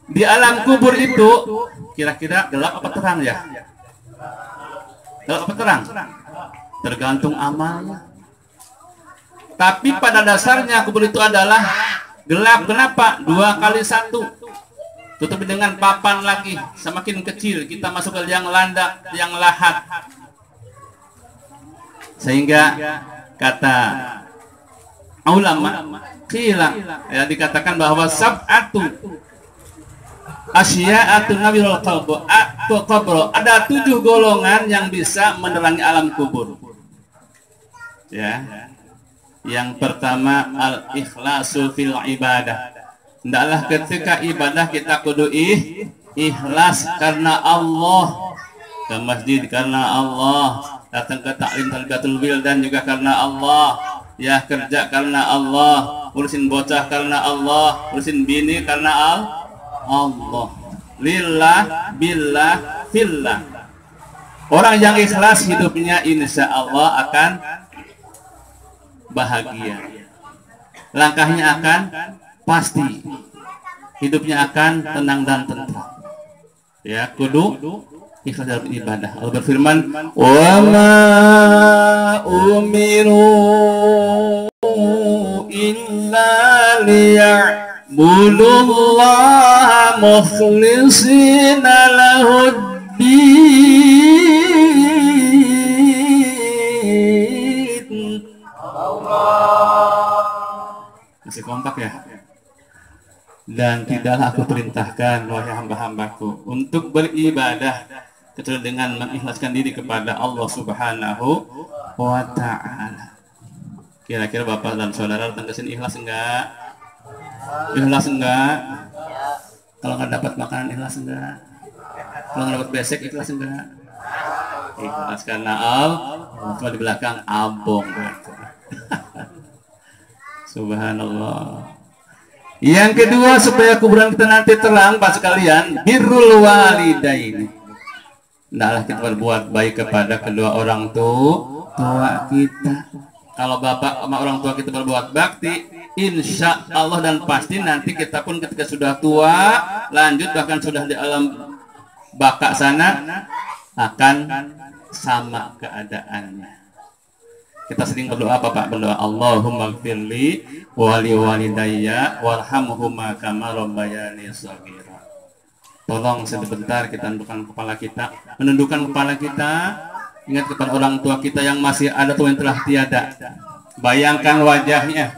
Di alam kubur itu kira-kira gelap apa terang ya? Gelap apa terang? Tergantung amalnya. Tapi pada dasarnya kubur itu adalah gelap. Kenapa? 2 kali 1. Tutup dengan papan lagi. Semakin kecil kita masuk ke yang landak, yang lahat. Sehingga kata ulama qila ya, dikatakan bahwa sab'atu asya'atu nawirul qabr, ada 7 golongan yang bisa menerangi alam kubur. Ya. Yang pertama al-ikhlasu fil ibadah. Hendaklah ketika ibadah kita kudu ikhlas karena Allah. Ke masjid karena Allah, datang ke taklim talbiyatul wildan juga karena Allah, ya kerja karena Allah, urusin bocah karena Allah, urusin bini karena Allah. Lillah billah fillah. Orang yang ikhlas hidupnya insya Allah akan bahagia, langkahnya akan pasti, hidupnya akan tenang dan tentram. Ya, kudu ikhlas dalam ibadah. Allah berfirman, "Wa ma umiru illa liya'budullaha mukhlishina lahud-din." Masih kompak ya? Dan tidaklah aku perintahkan wahai hamba-hambaku untuk beribadah kecuali dengan mengikhlaskan diri kepada Allah Subhanahu wa Ta'ala. Kira-kira Bapak dan Saudara datang ke sini ikhlas enggak? Ikhlas enggak? Kalau nggak dapat makanan ikhlas enggak? Kalau nggak dapat besek ikhlas enggak? Ikhlas karena Allah. Cuma di belakang abong. Subhanallah. Yang kedua, supaya kuburan kita nanti terang, Pak sekalian, birrul walidaini. Hendaklah kita berbuat baik kepada kedua orang tua kita. Kalau bapak sama orang tua kita berbuat bakti, insya Allah dan pasti nanti kita pun ketika sudah tua, lanjut bahkan sudah di alam baka sana, akan sama keadaannya. Kita sering berdoa apa Pak? Berdoa Allahumma gfirli wali walidayya warhamhuma kama rabbayani shaghira. Tolong sebentar kita menundukkan kepala kita, ingat kepada orang tua kita yang masih ada atau yang telah tiada. Bayangkan wajahnya,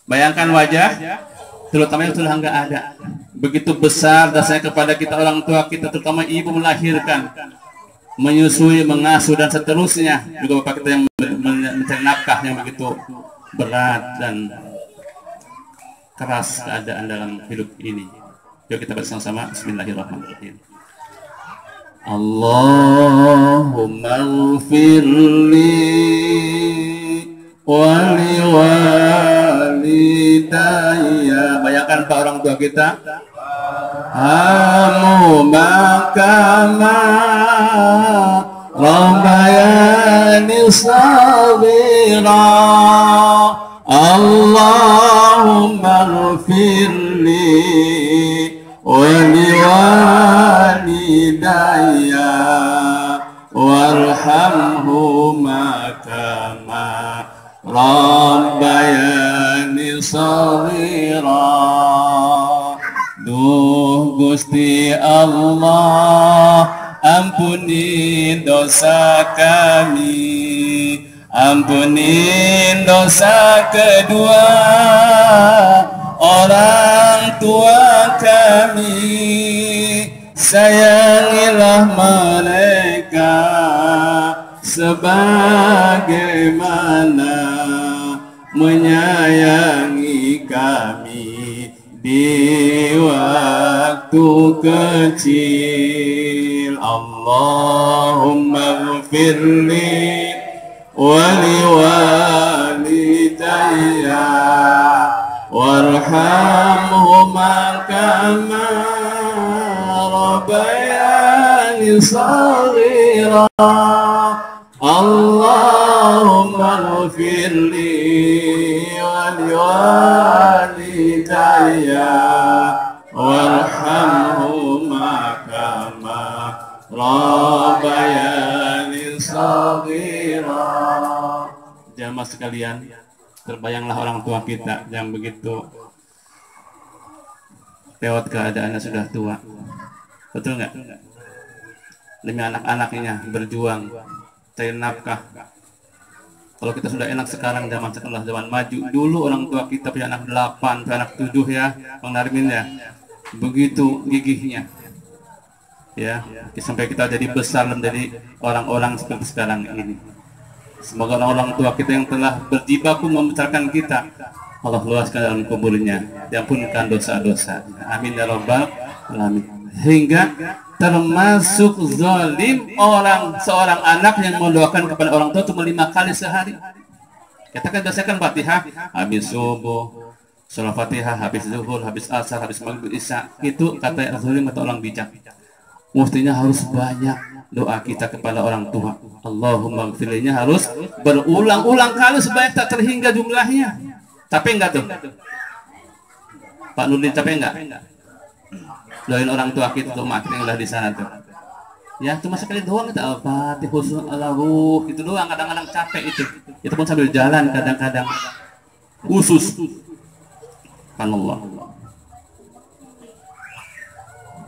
bayangkan wajah terutama yang sudah enggak ada. Begitu besar dasarnya kepada kita orang tua kita, terutama ibu melahirkan, menyusui, mengasuh dan seterusnya. Juga bapak kita yang mencari nafkah yang begitu berat dan keras keadaan dalam hidup ini. Yuk kita bersama-sama bismillahirrahmanirrahim. Allahumma ighfirli wali walidayya. Bayangkan Pak orang tua kita, hamu makama rabbayani shaghira. Allahumma ighfirli wali walidayya warhamhuma kama rabbayani shaghira. Duh Gusti Allah, ampuni dosa kami, ampuni dosa kedua orang tua kami, sayangilah mereka sebagaimana menyayangi kami di waktu kecil. Allahumma ighfirli wali walidayya warhamhuma kama rabbayani shaghira. Allahumma ighfirli wali walidayya warhamhuma kama rabbayani shaghira. Jamaah sekalian, terbayanglah orang tua kita yang begitu lewat keadaannya sudah tua, betul nggak? Demi anak-anaknya berjuang cari nafkah. Kalau kita sudah enak sekarang, zaman maju, dulu orang tua kita punya anak 8, punya anak 7 ya, Bang Narmin ya, begitu gigihnya ya, sampai kita jadi besar dan jadi orang-orang seperti sekarang ini. Semoga orang-orang tua kita yang telah berjibaku membesarkan kita, Allah luaskan dalam kuburnya, diampunkan dosa-dosa. Amin ya rabbal alamin. Hingga termasuk zalim seorang anak yang mendoakan kepada orang tua cuma 5 kali sehari. Kita kan bacakan Fatihah habis subuh, surah Fatihah habis zuhur, habis asar, habis maghrib, isya. Itu kata zalim atau orang bijak. Mestinya harus banyak doa kita kepada orang tua. Allahumma gfirlinya harus berulang-ulang kali supaya tak terhingga jumlahnya. Capek enggak tuh? Pak Nurdin capek enggak? Doain orang tua kita tuh, mak kita yang udah di sana tuh. Ya cuma sekali doang kita Al-Fatihah Allahu itu doang, kadang-kadang capek itu. Itu pun sambil jalan kadang-kadang. Khusus. Subhanallah.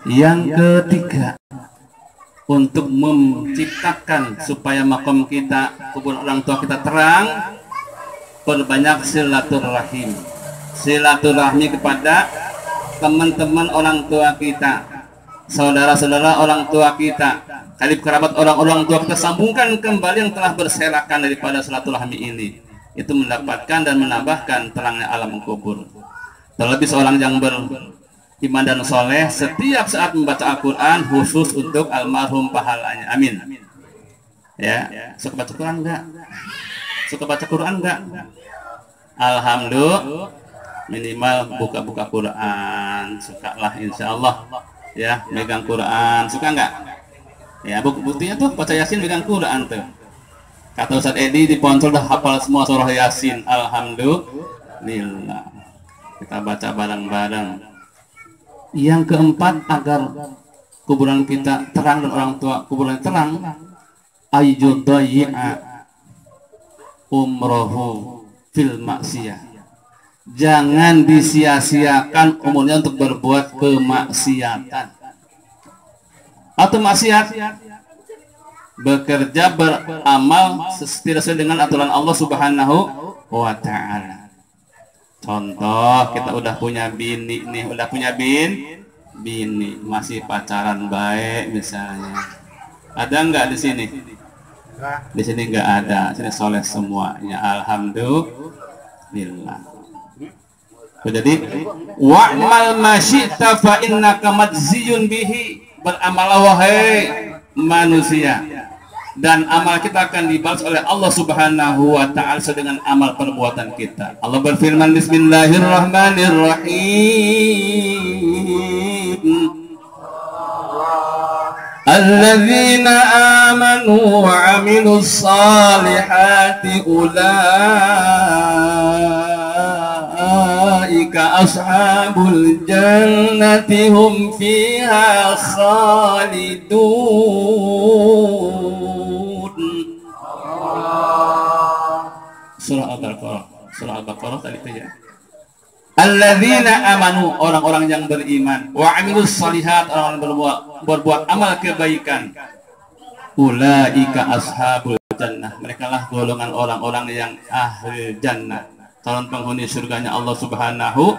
Yang ketiga, untuk menciptakan supaya makom kita, kuburan orang tua kita terang, perbanyak silaturahim. Silaturahmi kepada teman-teman orang tua kita, saudara-saudara orang tua kita, karib kerabat orang-orang tua kita, sambungkan kembali yang telah berserakan daripada silaturahmi ini. Itu mendapatkan dan menambahkan terangnya alam kubur. Terlebih seorang yang beriman dan soleh setiap saat membaca Al-Quran khusus untuk almarhum pahalanya. Amin. Ya, suka baca Quran enggak? Suka baca Quran enggak? Alhamdulillah, minimal buka-buka Quran, sukalah insya Allah. Ya, megang Quran, suka enggak? Ya, buktinya tuh baca Yasin megang Quran tuh. Kata Ustaz Edi di Ponsel udah hafal semua surah Yasin. Alhamdulillah. Kita baca bareng-bareng. Yang keempat, agar kuburan kita terang dan orang tua kuburan terang, ayyudayya umrohu fil maksiyah. Jangan disia-siakan umurnya untuk berbuat kemaksiatan atau maksiat. Bekerja beramal tidak sesuai dengan aturan Allah Subhanahu wa ta'ala. Contoh, kita udah punya bini nih, bini masih pacaran baik misalnya. Ada nggak di sini? Di sini nggak ada. Sini soleh semuanya. Alhamdulillah. Jadi wa'mal masyi'ta fa innaka madziyun bihi. Beramal wahai manusia, dan amal kita akan dibalas oleh Allah Subhanahu wa ta'ala dengan amal perbuatan kita. Allah berfirman, Bismillahirrahmanirrahim. Alladzina amanu wa 'amilus salihati ulaika ashabul jannati hum fiha khalidun. Surah Al-Baqarah tadi itu ya. Alladzina amanu, orang-orang yang beriman, wa 'amilus shalihat, orang yang berbuat amal kebaikan. Ulaika ashabul jannah, mereka lah golongan orang-orang yang ahli jannah, calon penghuni surganya Allah Subhanahu.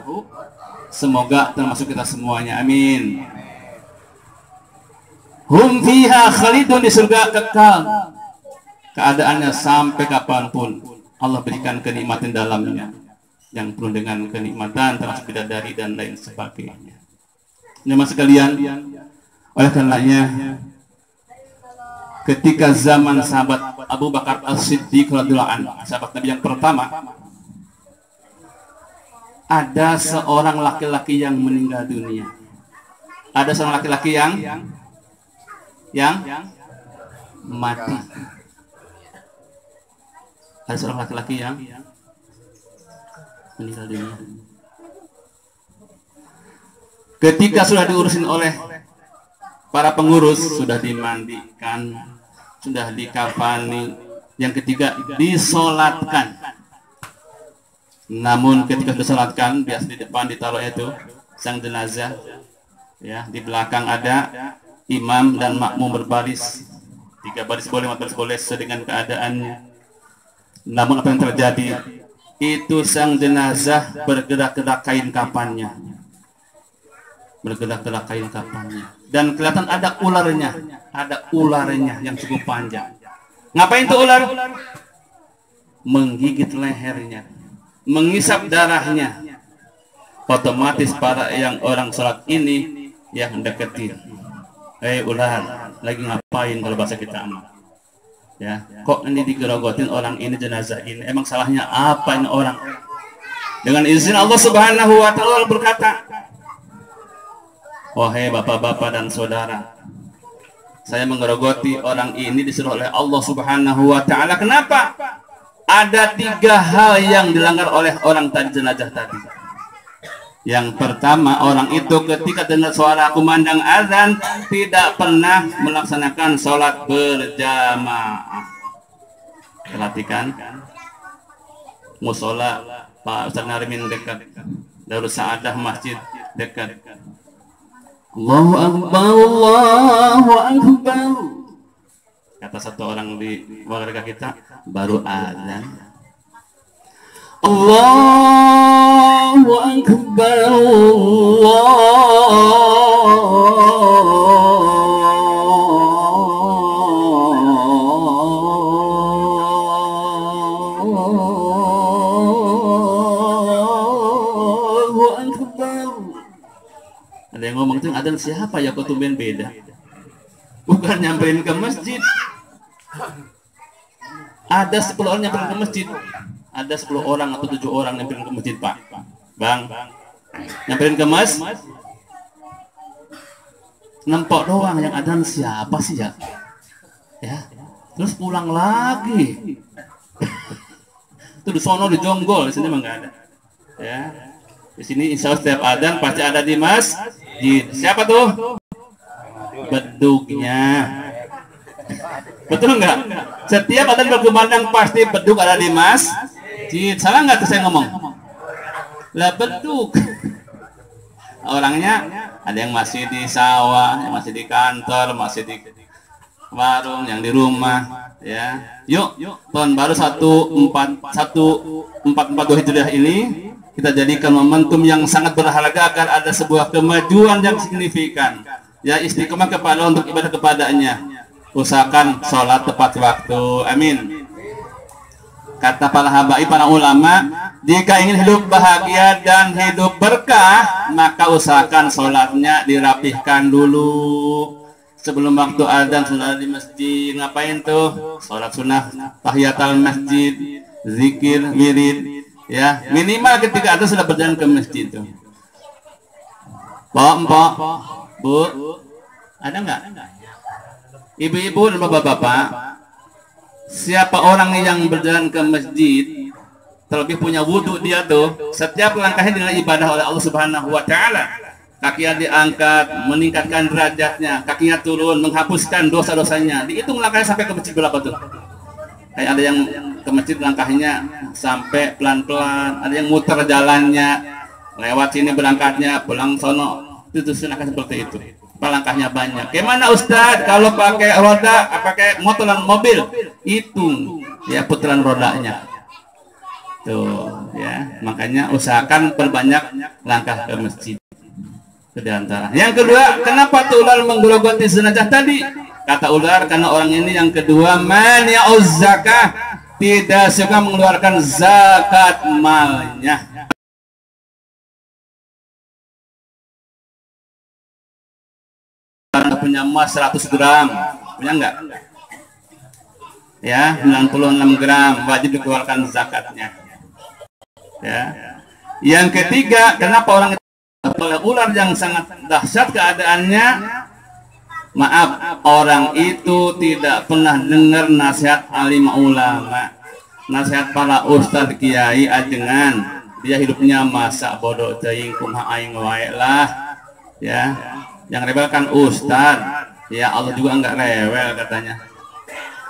Semoga termasuk kita semuanya, amin. Hum fiha khalidun, di surga kekal keadaannya sampai kapanpun. Allah berikan kenikmatan dalamnya yang penuh dengan kenikmatan, termasuk bidadari dan lain sebagainya. Jemaah sekalian, oleh karenanya ketika zaman sahabat Abu Bakar As-Siddiq radhiyallahu anhu, sahabat Nabi yang pertama, ada seorang laki-laki yang meninggal dunia. Ada seorang laki-laki yang mati. Ada seorang laki-laki yang meninggal dunia. Ketika sudah diurusin oleh para pengurus, sudah dimandikan, sudah dikafani, yang ketiga disolatkan. Namun ketika disolatkan, biasa di depan ditaruh itu sang jenazah, ya, di belakang ada imam dan makmum berbaris, 3 baris boleh, 4 baris boleh, sesuai dengan keadaannya. Namun apa yang terjadi? Itu sang jenazah bergerak-gerak kain kafannya, bergerak-gerak kain kafannya, dan kelihatan ada ularnya yang cukup panjang. Ngapain tuh ular? Menggigit lehernya, mengisap darahnya. Otomatis para yang orang sholat ini yang deketin, ular, lagi ngapain kalau bahasa kita aman? Ya, kok ini digerogotin orang ini, jenazah ini, emang salahnya apa ini orang? Dengan izin Allah Subhanahu wa Ta'ala berkata, wahai bapak-bapak dan saudara, saya menggerogoti orang ini disuruh oleh Allah Subhanahu wa Ta'ala. Kenapa? Ada 3 hal yang dilanggar oleh orang tadi, jenazah tadi. Yang pertama, orang itu ketika dengar suara kumandang azan tidak pernah melaksanakan sholat berjamaah. Perhatikan, musola Pak Ustaz Narimin dekat, Darus Saadah masjid dekat. Allahu Akbar, Allahu Akbar, kata satu orang di warga kita, baru azan. Allahu Akbar, Allahu Akbar. Ada yang ngomong itu, adzan siapa ya, kok tumben beda? Bukan nyamperin ke masjid. Ada 10 orang nyamperin ke masjid. Ada 10 orang atau 7 orang nyamperin ke masjid, Pak. Bang, nyamperin ke mas, nempok doang, yang adzan siapa sih ya? Ya, terus pulang lagi. Itu di sono, di Jonggol, di sini mah nggak ada. Ya, di sini insya Allah setiap adzan pasti ada di masjid. Siapa tuh? Bedugnya. Betul nggak? Setiap adzan berkumandang pasti bedug ada di masjid. Salah nggak tuh saya ngomong? Lah bedug. Orangnya ada yang masih di sawah, yang masih di kantor, masih di warung, yang di rumah, ya. Yuk, tahun baru 1442 Hijriah ini kita jadikan momentum yang sangat berharga agar ada sebuah kemajuan yang signifikan. Ya, istiqomah kepada untuk ibadah kepadanya. Usahakan sholat tepat waktu. Amin. Kata para habaib, para ulama, jika ingin hidup bahagia dan hidup berkah, maka usahakan sholatnya dirapihkan dulu. Sebelum waktu adzan sudah di masjid, ngapain tuh? Sholat sunnah, tahiyatul masjid, zikir, wirid, ya. Minimal ketika adzan sudah berjalan ke masjid tuh. Mbak, Bu, ada nggak? Ibu-ibu dan bapak-bapak, siapa orang yang berjalan ke masjid, terlebih punya wudhu, dia tuh setiap langkahnya dengan ibadah oleh Allah Subhanahu wa Ta'ala. Kakinya diangkat, meningkatkan derajatnya, kakinya turun, menghapuskan dosa-dosanya. Dihitung langkahnya sampai ke masjid berapa tuh? Kayak ada yang ke masjid langkahnya sampai pelan-pelan, ada yang muter jalannya, lewat sini berangkatnya, pulang sono. Itu sunahkan seperti itu. Langkahnya banyak. Gimana Ustadz kalau pakai roda, pakai motor dan mobil? Hitung ya putaran rodanya. Tuh ya, makanya usahakan perbanyak langkah ke masjid. Itu diantara. Yang kedua, kenapa tuh ular menggerogoti jenazah tadi? Kata ular, karena orang ini yang kedua, mani'uz zakah, tidak suka mengeluarkan zakat malnya. Punya emas 100 gram, punya enggak? Ya, 96 gram wajib dikeluarkan zakatnya. Ya. Yang ketiga, kenapa orang itu oleh ular yang sangat dahsyat keadaannya? Maaf, orang itu tidak pernah dengar nasihat alim ulama, nasihat para ustadz kiai ajengan. Dia hidupnya masa bodoh teuing kumaha aing wae lah. Ya, yang rewel kan ustad. Ya, Allah juga enggak rewel katanya.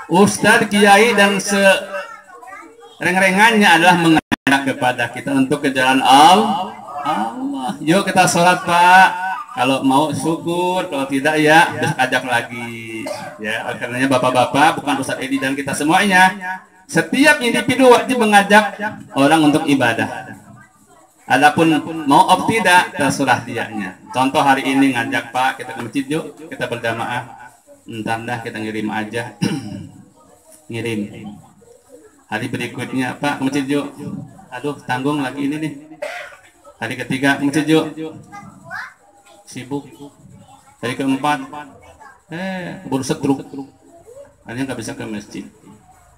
Ustad, kiai dan sereng-rengannya adalah mengajak kepada kita untuk ke jalan Allah. Yuk kita sholat Pak. Kalau mau syukur, kalau tidak ya besok ajak lagi. Ya, karenanya bapak-bapak, bukan Ustadz Edi dan kita semuanya. Setiap individu wajib mengajak orang untuk ibadah. Adapun mau atau tidak terserah dianya. Contoh hari ini ngajak Pak kita ke masjid yuk, kita berjamaah. Entar dah kita ngirim aja. Ngirim. Hari berikutnya Pak ke masjid yuk. Aduh tanggung lagi ini nih. Hari ketiga ke masjid yuk. Sibuk. Hari keempat baru setruk. Akhirnya nggak bisa ke masjid.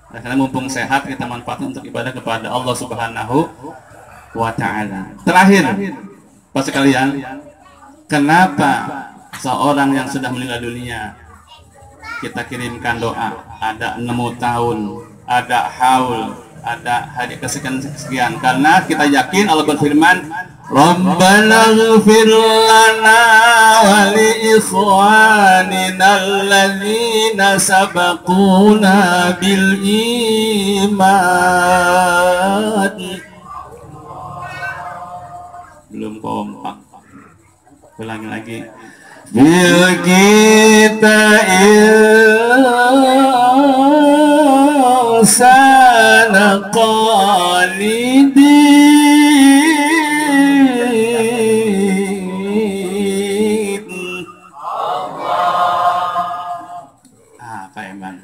Nah, karena mumpung sehat kita manfaatkan untuk ibadah kepada Allah Subhanahu wa ta'ala. Terakhir, Pak sekalian, kenapa seorang yang sudah meninggal dunia kita kirimkan doa, ada 6 tahun, ada haul, ada hari kesekian, karena kita yakin Allah berfirman, Rabbana ighfir lana wa li ikhwanina alladzina sabaquna bil iman. Belum kompak. Ulangi lagi. Bil kita insana qalidin. Apa emang?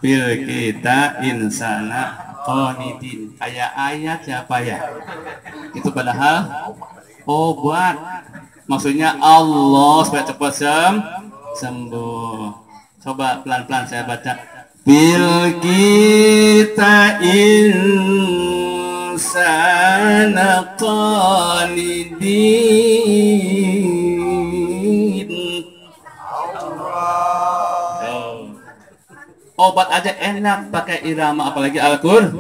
Bil kita insana qanidin. Kayak ayat siapa ya? Itu padahal obat. Maksudnya Allah supaya cepat sembuh. Coba pelan-pelan saya baca. Bil kita insana qanidin. Obat aja enak pakai irama, apalagi Al-Qur'an.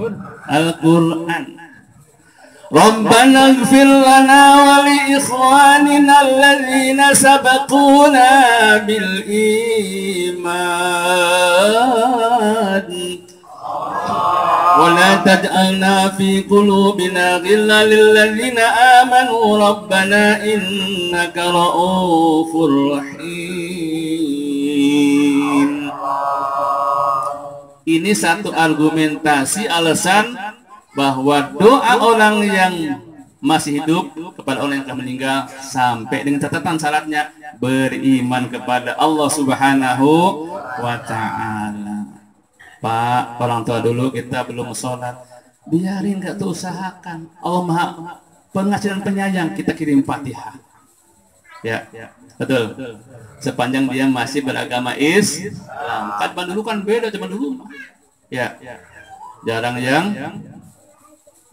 Rabbana ighfir lana wa li ikhwanina alladzina sabaquna bil iman wa la taj'alna fi qulubina ghillan lil ladzina amanu rabbana innaka ra'ufur rahim. Ini satu argumentasi alasan bahwa doa orang yang masih hidup kepada orang yang telah meninggal sampai dengan catatan syaratnya beriman kepada Allah Subhanahu wa ta'ala. Pak, orang tua dulu kita belum sholat, biarin gak tuh, usahakan. Allah Maha Pengasih dan Penyayang, kita kirim Fatihah. Ya, betul. Sepanjang dia masih beragama Islam. Kan dulu kan beda zaman dulu. Ya, jarang yang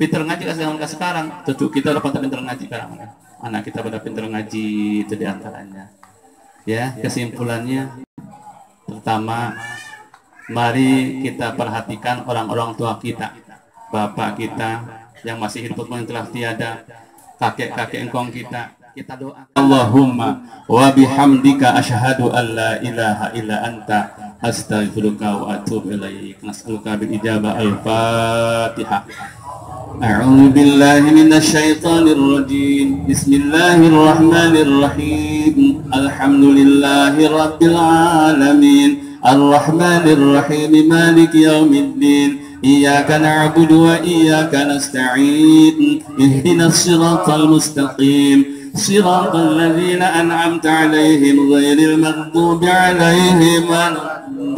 pinter ngaji sekarang. Tentu kita udah pinter ngaji sekarang. Anak kita pada pinter ngaji, itu diantaranya. Ya, kesimpulannya pertama, mari kita perhatikan orang-orang tua kita, bapak kita yang masih hidup yang telah tiada, kakek-kakek engkong kita. Kita doa Allahumma wa bihamdika asyhadu an la ilaha illa anta astaghfiruka wa atubu ilaik. Nas'aluka bil ijabah. Al-Fatihah. A'udzu billahi minasy syaithanir rajim. Bismillahir rahmanir rahim. Alhamdulillahi rabbil alamin. Ar-rahmanir rahim. Maliki yaumiddin. Iyyaka na'budu wa iyyaka nasta'in. Ihdinas siratal mustaqim. صراط الذين أنعمت عليهم غير المغضوب عليهم ولا الضالين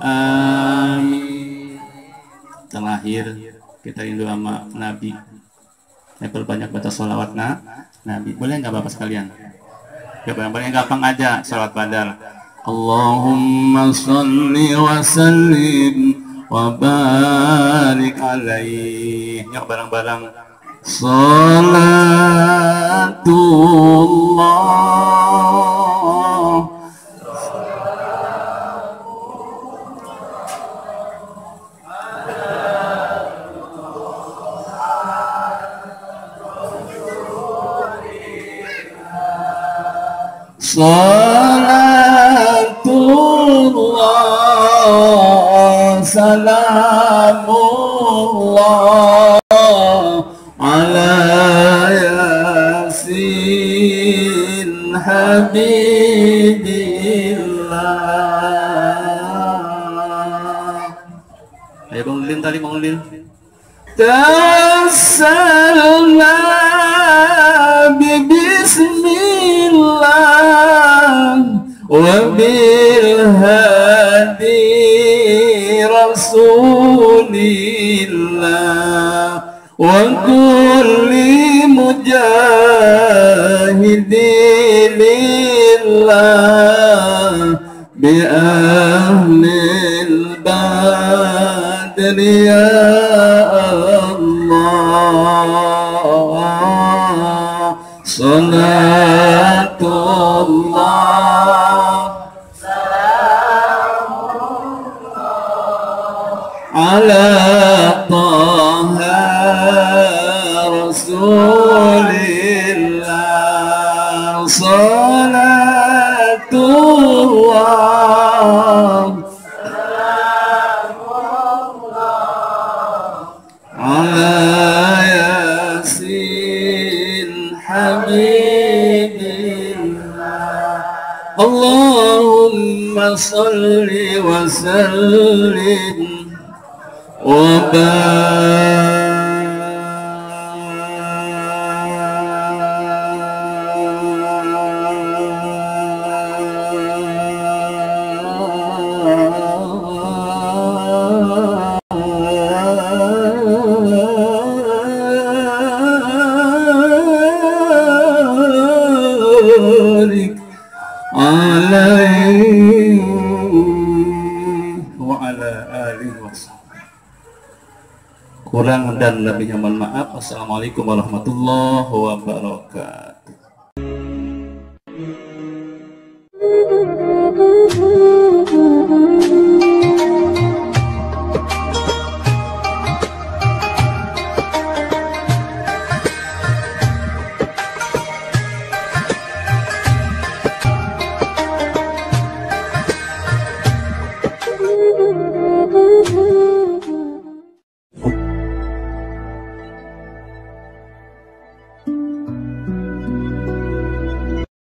آمين. Terakhir kita rindu sama Nabi. Perbanyak baca sholawat Nabi. Boleh nggak Bapak sekalian? Ya, barang-barang gampang aja sholawat badal. Allahumma sholli wa sallim wa barik alaih. Yuk barang-barang. Salatullah Salatullah salamullah ala yasin habibillah. Ayo Bang Lilin tadi, Bang Lilin. Tassalna bismillah wa bil hadi rasulillah wa kulli mujahidin lillah bi ahlil badri ya Allah. Salatullah ala taha rasulillah. Salatullah ala yasin habibillah. Allahumma salli wa sallim wa barik alaihi wa ala alihi wasallam. Kurang dan lebihnya mohon maaf. Assalamualaikum warahmatullahi wabarakatuh.